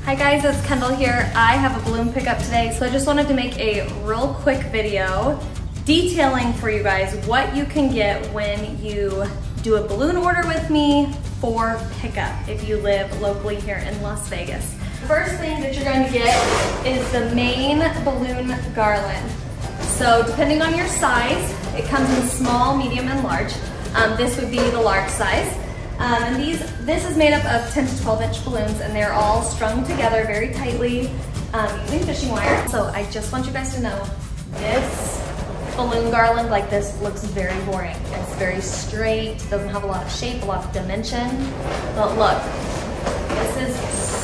Hi guys, it's Kendall here. I have a balloon pickup today, so I just wanted to make a real quick video detailing for you guys what you can get when you do a balloon order with me for pickup if you live locally here in Las Vegas. First thing that you're going to get is the main balloon garland. So depending on your size, it comes in small, medium, and large. This would be the large size. And this is made up of 10 to 12 inch balloons, and they're all strung together very tightly using fishing wire. So I just want you guys to know, this balloon garland like this looks very boring. It's very straight, doesn't have a lot of shape, a lot of dimension. But look, this is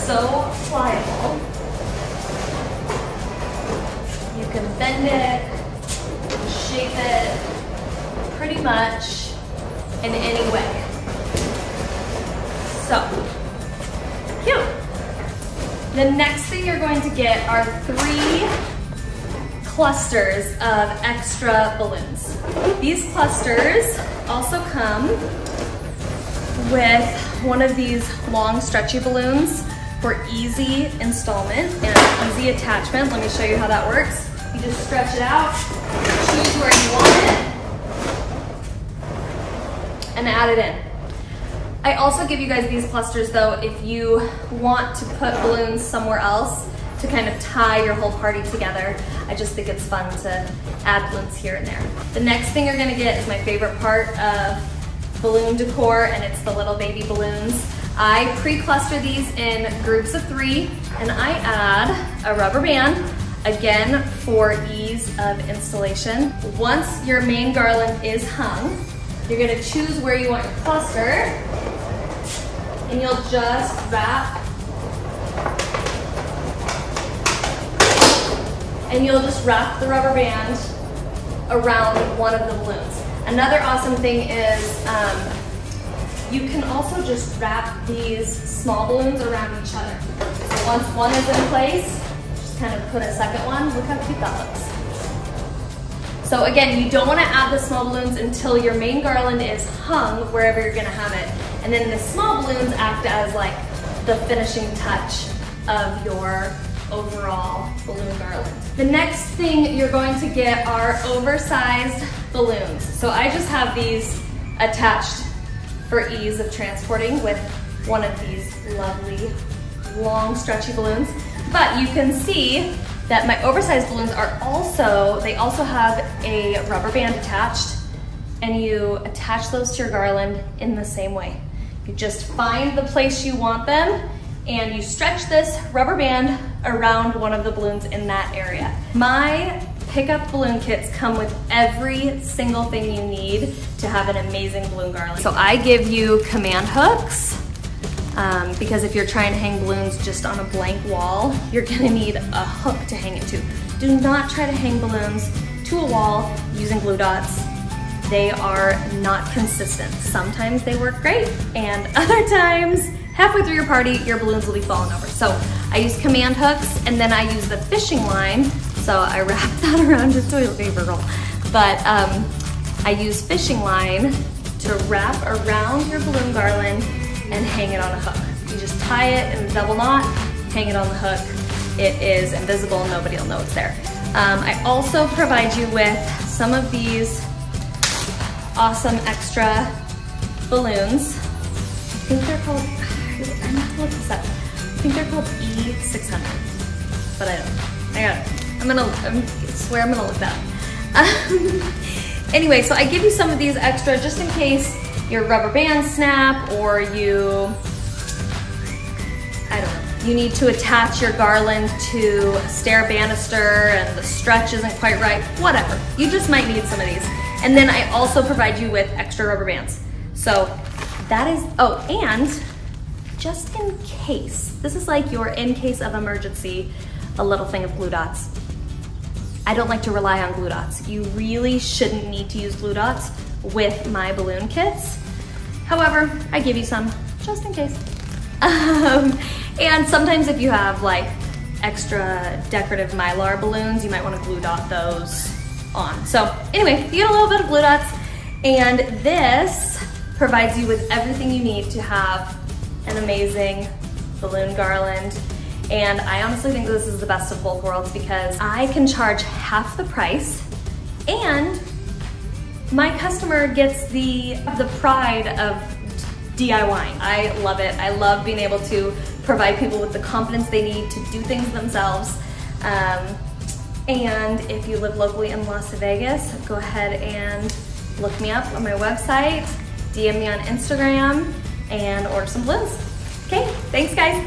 so pliable. You can bend it, shape it, pretty much in any way. So, cute. The next thing you're going to get are 3 clusters of extra balloons. These clusters also come with one of these long stretchy balloons for easy installment and easy attachment. Let me show you how that works. You just stretch it out, choose where you want it, and add it in. I also give you guys these clusters though if you want to put balloons somewhere else to kind of tie your whole party together. I just think it's fun to add balloons here and there. The next thing you're gonna get is my favorite part of balloon decor, and it's the little baby balloons. I pre-cluster these in groups of 3, and I add a rubber band, again for ease of installation. Once your main garland is hung, you're gonna choose where you want your cluster, and you'll just wrap, the rubber band around one of the balloons. Another awesome thing is you can also just wrap these small balloons around each other. So once one is in place, just kind of put a second one. Look how cute that looks. So again, you don't want to add the small balloons until your main garland is hung wherever you're going to have it. And then the small balloons act as like the finishing touch of your overall balloon garland. The next thing you're going to get are oversized balloons. So I just have these attached for ease of transporting with one of these lovely long stretchy balloons. But you can see that my oversized balloons are also have a rubber band attached, and you attach those to your garland in the same way. You just find the place you want them, and you stretch this rubber band around one of the balloons in that area. My pickup balloon kits come with every single thing you need to have an amazing balloon garland. So I give you command hooks, because if you're trying to hang balloons just on a blank wall, you're gonna need a hook to hang it to. Do not try to hang balloons to a wall using glue dots. They are not consistent. Sometimes they work great, and other times, halfway through your party, your balloons will be falling over. So I use command hooks, and then I use the fishing line. So I wrap that around a toilet paper roll. But I use fishing line to wrap around your balloon garland and hang it on a hook. You just tie it in a double knot, hang it on the hook. It is invisible, nobody will know it's there. I also provide you with some of these awesome extra balloons. I think they're called, I'm not to look this up. I think they're called E600, but I don't. I got it. I swear I'm gonna look that up. Anyway, so I give you some of these extra just in case your rubber band snap, or you need to attach your garland to a stair banister and the stretch isn't quite right, whatever. You just might need some of these. And then I also provide you with extra rubber bands. So that is, oh, and just in case, this is like your in case of emergency, a little thing of glue dots. I don't like to rely on glue dots. You really shouldn't need to use glue dots with my balloon kits. However, I give you some just in case. And sometimes if you have like extra decorative Mylar balloons, you might want to glue dot those on. So anyway, you get a little bit of glue dots, and this provides you with everything you need to have an amazing balloon garland. And I honestly think this is the best of both worlds because I can charge half the price and my customer gets the pride of DIYing. I love it. I love being able to provide people with the confidence they need to do things themselves. And if you live locally in Las Vegas, go ahead and look me up on my website, DM me on Instagram, and order some balloons. Okay, thanks guys.